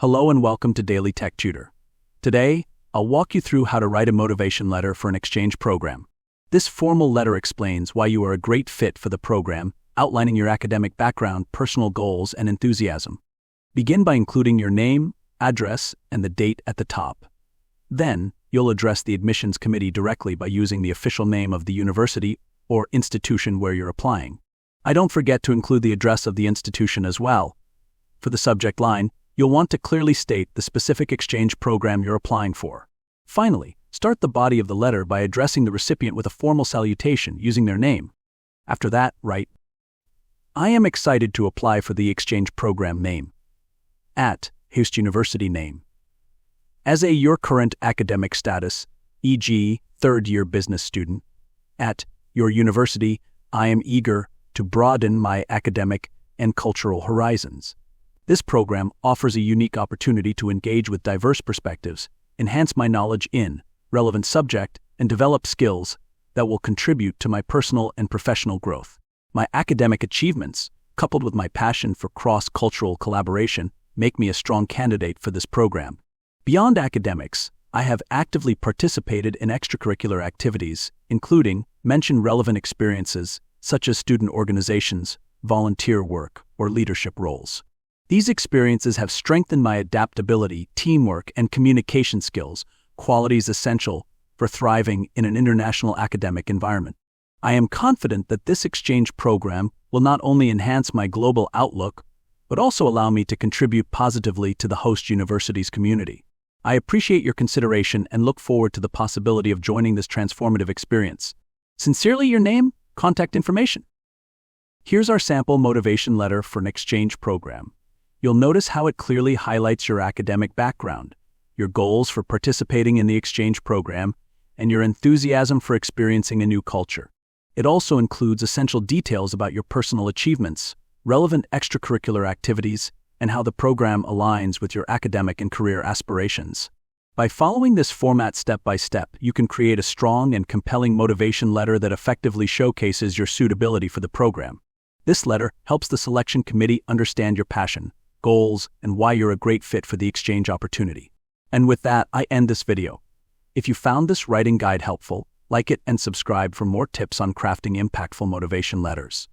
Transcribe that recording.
Hello and welcome to Daily Tech Tutor. Today, I'll walk you through how to write a motivation letter for an exchange program. This formal letter explains why you are a great fit for the program, outlining your academic background, personal goals, and enthusiasm. Begin by including your name, address, and the date at the top. Then, you'll address the admissions committee directly by using the official name of the university or institution where you're applying. Don't forget to include the address of the institution as well. For the subject line, you'll want to clearly state the specific exchange program you're applying for. Finally, start the body of the letter by addressing the recipient with a formal salutation using their name. After that, write, "I am excited to apply for the exchange program name. At host university name. As your current academic status, e.g., third-year business student. At your university, I am eager to broaden my academic and cultural horizons. This program offers a unique opportunity to engage with diverse perspectives, enhance my knowledge in relevant subject, and develop skills that will contribute to my personal and professional growth. My academic achievements, coupled with my passion for cross-cultural collaboration, make me a strong candidate for this program. Beyond academics, I have actively participated in extracurricular activities, including mention relevant experiences such as student organizations, volunteer work, or leadership roles. These experiences have strengthened my adaptability, teamwork, and communication skills, qualities essential for thriving in an international academic environment. I am confident that this exchange program will not only enhance my global outlook, but also allow me to contribute positively to the host university's community. I appreciate your consideration and look forward to the possibility of joining this transformative experience. Sincerely, your name, contact information." Here's our sample motivation letter for an exchange program. You'll notice how it clearly highlights your academic background, your goals for participating in the exchange program, and your enthusiasm for experiencing a new culture. It also includes essential details about your personal achievements, relevant extracurricular activities, and how the program aligns with your academic and career aspirations. By following this format step by step, you can create a strong and compelling motivation letter that effectively showcases your suitability for the program. This letter helps the selection committee understand your passion, goals, and why you're a great fit for the exchange opportunity. And with that, I end this video. If you found this writing guide helpful, like it and subscribe for more tips on crafting impactful motivation letters.